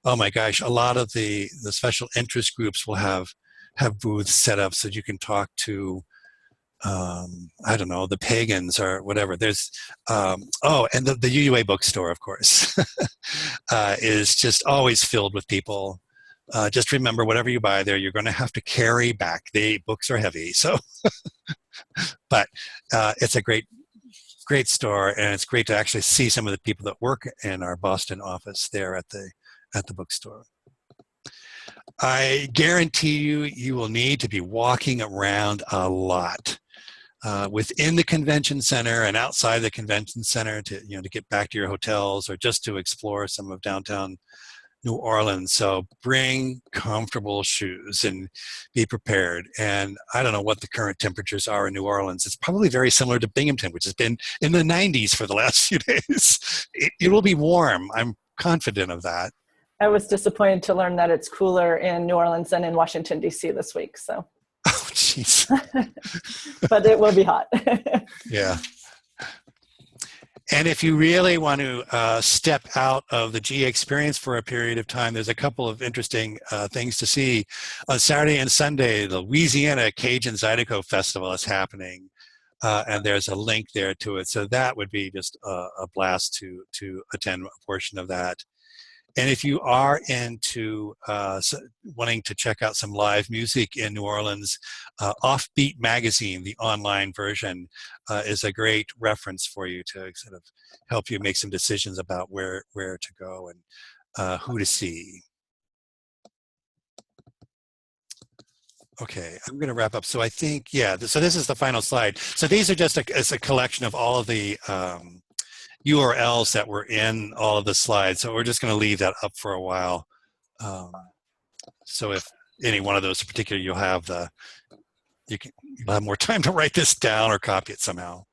my gosh, a lot of the special interest groups will have booths set up so you can talk to, I don't know, the pagans or whatever. There's, and the UUA bookstore, of course, is just always filled with people. Just remember, whatever you buy there, you're going to have to carry back. The books are heavy, so. But it's a great store, and it's great to actually see some of the people that work in our Boston office there at the bookstore. I guarantee you will need to be walking around a lot within the convention center and outside the convention center to get back to your hotels or just to explore some of downtown New Orleans. So bring comfortable shoes and be prepared. And I don't know what the current temperatures are in New Orleans. It's probably very similar to Binghamton, which has been in the 90s for the last few days. It will be warm. I'm confident of that. I was disappointed to learn that it's cooler in New Orleans than in Washington, D.C. this week. So. Oh, jeez. But it will be hot. Yeah. And if you really want to step out of the GA experience for a period of time, there's a couple of interesting things to see. On Saturday and Sunday, the Louisiana Cajun Zydeco Festival is happening, and there's a link there to it. So that would be just a blast to attend a portion of that. And if you are into wanting to check out some live music in New Orleans, Offbeat Magazine, the online version, is a great reference for you to sort of help you make some decisions about where to go and who to see. Okay, I'm going to wrap up. So I think, yeah, so this is the final slide. So these are just a collection of all of the URLs that were in all of the slides. So we're just going to leave that up for a while. So if any one of those in particular, you'll have more time to write this down or copy it somehow.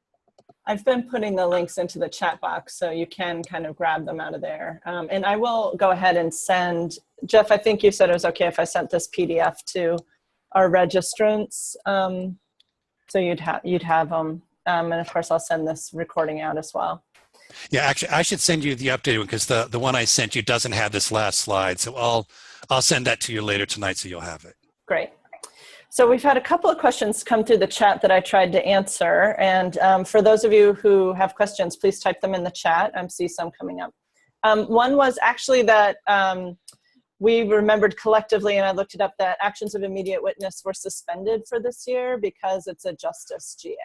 I've been putting the links into the chat box, so you can kind of grab them out of there. And I will go ahead and send, Jeff, I think you said it was okay if I sent this PDF to our registrants. So you'd have them. And of course, I'll send this recording out as well. Yeah, actually, I should send you the updated one because the one I sent you doesn't have this last slide. So I'll send that to you later tonight so you'll have it. Great. So we've had a couple of questions come through the chat that I tried to answer. And for those of you who have questions, please type them in the chat. I see some coming up. One was actually that we remembered collectively, and I looked it up, that actions of immediate witness were suspended for this year because it's a justice GA.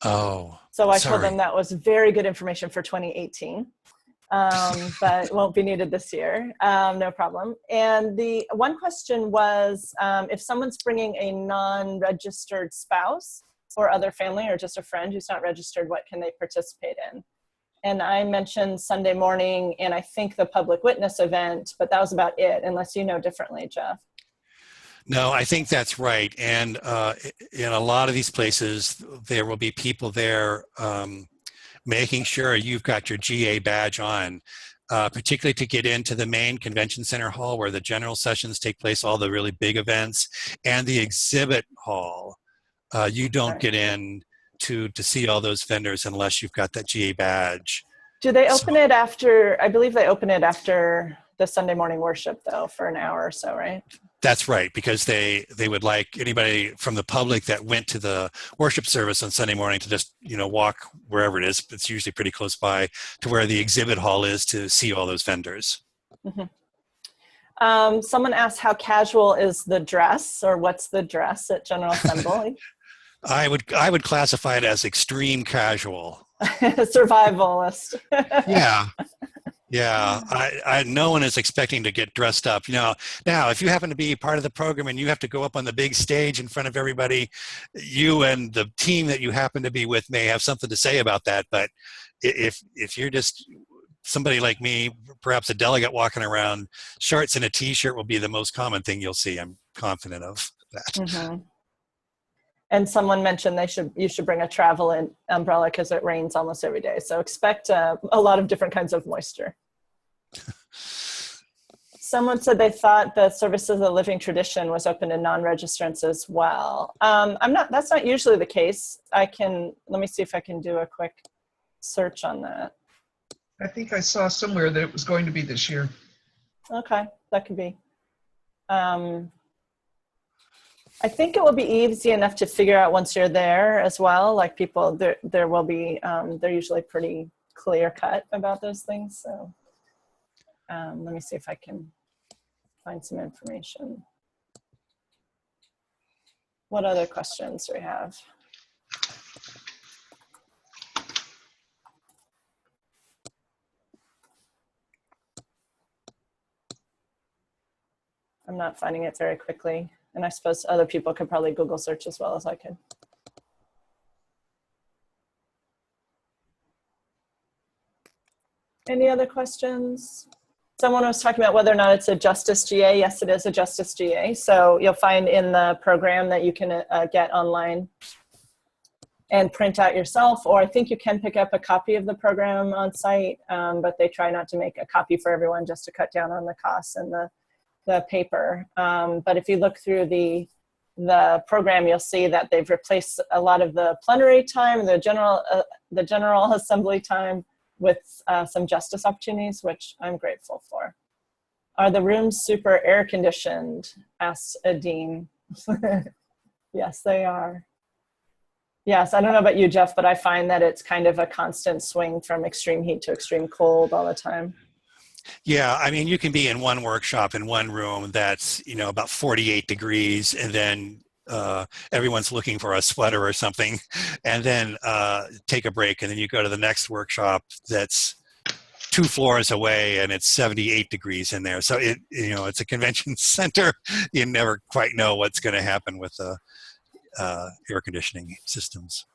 Oh, so I sorry. told them that was very good information for 2018, but won't be needed this year. No problem. And the one question was, if someone's bringing a non-registered spouse or other family or just a friend who's not registered, what can they participate in? And I mentioned Sunday morning and I think the public witness event, but that was about it, unless you know differently, Jeff. No, I think that's right. And in a lot of these places, there will be people there making sure you've got your GA badge on, particularly to get into the main convention center hall where the general sessions take place, all the really big events, and the exhibit hall. You don't get in to see all those vendors unless you've got that GA badge. Do they open it after, I believe they open it after the Sunday morning worship though, for an hour or so, right? That's right, because they would like anybody from the public that went to the worship service on Sunday morning to just, walk wherever it is. It's usually pretty close by to where the exhibit hall is to see all those vendors. Mm-hmm. Someone asked how casual is the dress, or what's the dress at General Assembly? I would classify it as extreme casual. Survivalist. Yeah. No one is expecting to get dressed up. Now, if you happen to be part of the program and you have to go up on the big stage in front of everybody, you and the team that you happen to be with may have something to say about that. But if you're just somebody like me, perhaps a delegate walking around, shorts and a t-shirt will be the most common thing you'll see. I'm confident of that. Mm-hmm. And someone mentioned you should bring a travel umbrella because it rains almost every day. So expect a lot of different kinds of moisture. Someone said they thought the Services of the Living Tradition was open to non-registrants as well. That's not usually the case. Let me see if I can do a quick search on that. I think I saw somewhere that it was going to be this year. Okay, that could be. I think it will be easy enough to figure out once you're there as well. Like people, there will be, they're usually pretty clear cut about those things. So let me see if I can find some information. What other questions do we have? I'm not finding it very quickly. And I suppose other people could probably Google search as well as I could. Any other questions? Someone was talking about whether or not it's a Justice GA. Yes, it is a Justice GA. So you'll find in the program that you can get online and print out yourself, or I think you can pick up a copy of the program on site, but they try not to make a copy for everyone just to cut down on the costs and the paper. But if you look through the program, you'll see that they've replaced a lot of the plenary time, the general assembly time, with some justice opportunities, which I'm grateful for. Are the rooms super air conditioned? Asks a dean. Yes, they are. Yes, I don't know about you, Jeff, but I find that it's kind of a constant swing from extreme heat to extreme cold all the time. Yeah, I mean, you can be in one workshop in one room that's, about 48 degrees, and then everyone's looking for a sweater or something, and then take a break, and then you go to the next workshop that's 2 floors away and it's 78 degrees in there. So it's a convention center. You never quite know what's going to happen with the air conditioning systems.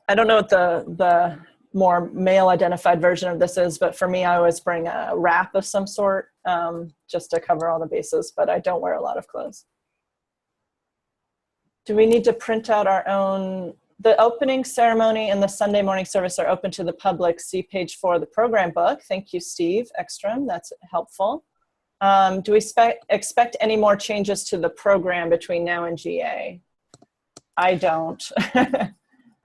I don't know what the more male identified version of this is, but for me, I always bring a wrap of some sort just to cover all the bases, but I don't wear a lot of clothes. Do we need to print out our own? The opening ceremony and the Sunday morning service are open to the public. See page 4 of the program book. Thank you, Steve Ekstrom. That's helpful. Do we expect any more changes to the program between now and GA? I don't.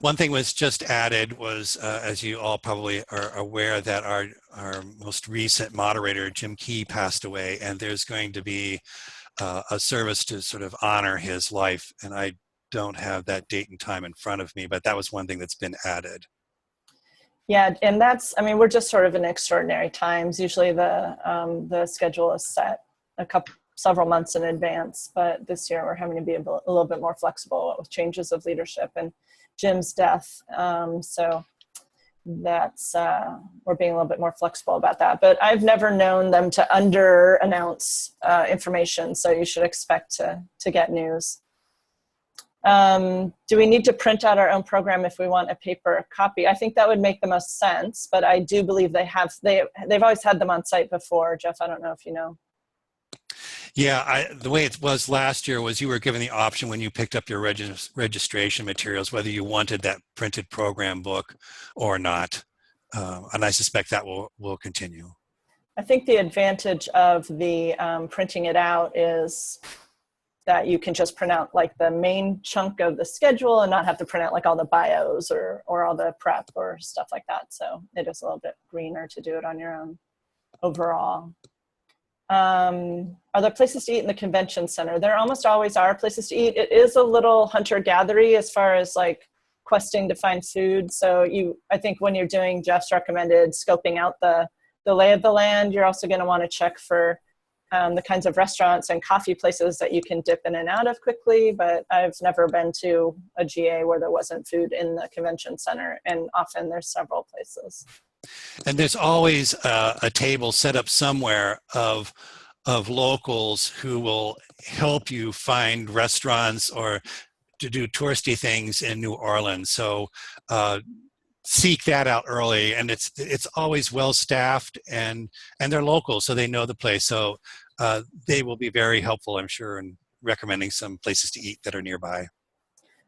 One thing was just added was, as you all probably are aware, that our most recent moderator, Jim Key, passed away, and there's going to be a service to sort of honor his life. And I don't have that date and time in front of me, but that was one thing that's been added. Yeah, and that's, I mean, we're just sort of in extraordinary times. Usually the schedule is set several months in advance, but this year we're having to be a little bit more flexible with changes of leadership and Jim's death. So that's, we're being a little bit more flexible about that. But I've never known them to under-announce information, so you should expect to get news. Do we need to print out our own program if we want a paper copy? I think that would make the most sense, but I do believe they've always had them on site before. Jeff, I don't know if you know. Yeah, the way it was last year was you were given the option when you picked up your registration materials whether you wanted that printed program book or not, and I suspect that will continue. I think the advantage of the printing it out is that you can just print out like the main chunk of the schedule and not have to print out like all the bios or all the prep or stuff like that. So it is a little bit greener to do it on your own overall. Are there places to eat in the convention center? There almost always are places to eat. It is a little hunter-gathery as far as like questing to find food. So I think when you're doing Jeff's recommended scoping out the lay of the land, you're also going to want to check for the kinds of restaurants and coffee places that you can dip in and out of quickly. But I've never been to a GA where there wasn't food in the convention center, and often there's several places. And there's always a table set up somewhere of locals who will help you find restaurants or to do touristy things in New Orleans. So seek that out early, and it's always well staffed, and they're local, so they know the place. So they will be very helpful, I'm sure, in recommending some places to eat that are nearby.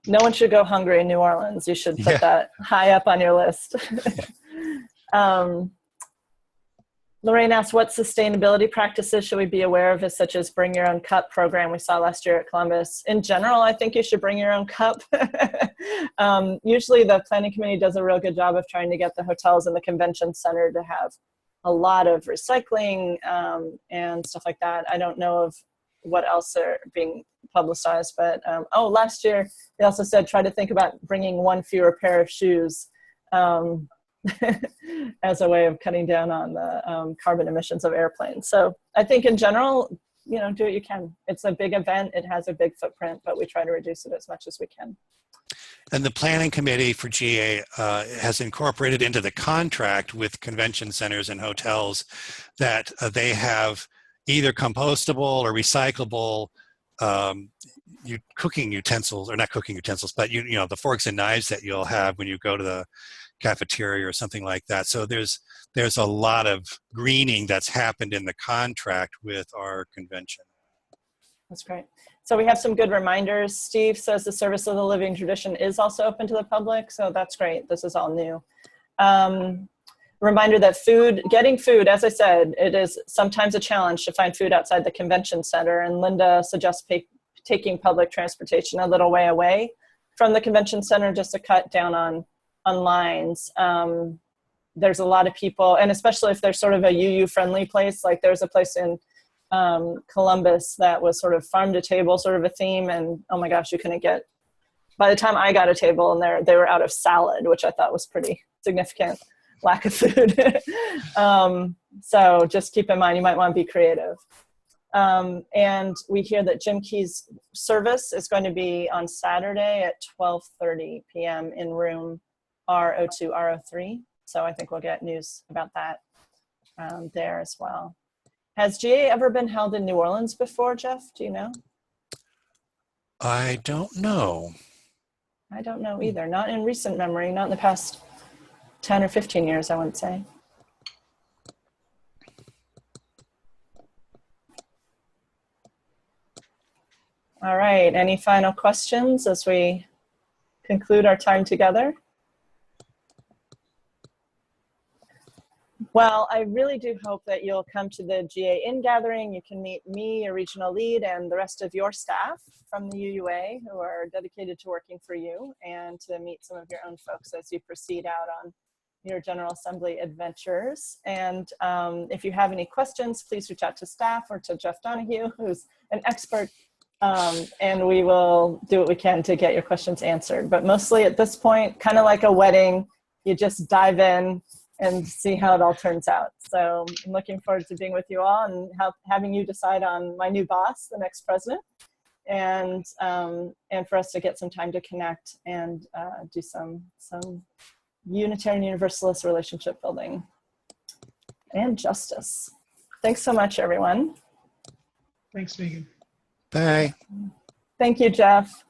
No one should go hungry in New Orleans. You should put that high up on your list. Lorraine asked, what sustainability practices should we be aware of, such as bring your own cup program we saw last year at Columbus? In general, I think you should bring your own cup. Usually the planning committee does a real good job of trying to get the hotels and the convention center to have a lot of recycling and stuff like that. I don't know of what else are being publicized, but last year they also said try to think about bringing one fewer pair of shoes as a way of cutting down on the carbon emissions of airplanes. So I think in general, do what you can. It's a big event. It has a big footprint, but we try to reduce it as much as we can. And the planning committee for GA has incorporated into the contract with convention centers and hotels that they have either compostable or recyclable cooking utensils, or not cooking utensils, but the forks and knives that you'll have when you go to the cafeteria or something like that. So there's a lot of greening that's happened in the contract with our convention. That's great. So we have some good reminders. Steve says the Service of the Living Tradition is also open to the public, so that's great. This is all new. Reminder that getting food, as I said, it is sometimes a challenge to find food outside the convention center, and Linda suggests taking public transportation a little way away from the convention center just to cut down on lines. there's a lot of people, and especially if there's sort of a UU friendly place, like there's a place in Columbus that was sort of farm to table sort of a theme, and oh my gosh, you couldn't get, by the time I got a table, and they were out of salad, which I thought was pretty significant lack of food. So just keep in mind, you might want to be creative. And we hear that Jim Key's service is going to be on Saturday at 12:30 p.m. in room R02, R03. So I think we'll get news about that there as well. Has GA ever been held in New Orleans before, Jeff? Do you know? I don't know. I don't know either. Not in recent memory, not in the past 10 or 15 years, I wouldn't say. All right, any final questions as we conclude our time together? Well, I really do hope that you'll come to the GA In Gathering. You can meet me, your regional lead, and the rest of your staff from the UUA who are dedicated to working for you, and to meet some of your own folks as you proceed out on your General Assembly adventures. And if you have any questions, please reach out to staff or to Jeff Donahue, who's an expert, and we will do what we can to get your questions answered. But mostly at this point, kind of like a wedding, you just dive in and see how it all turns out. So I'm looking forward to being with you all and having you decide on my new boss, the next president, and for us to get some time to connect and do some Unitarian Universalist relationship building and justice. Thanks so much, everyone. Thanks, Megan. Bye. Thank you, Jeff.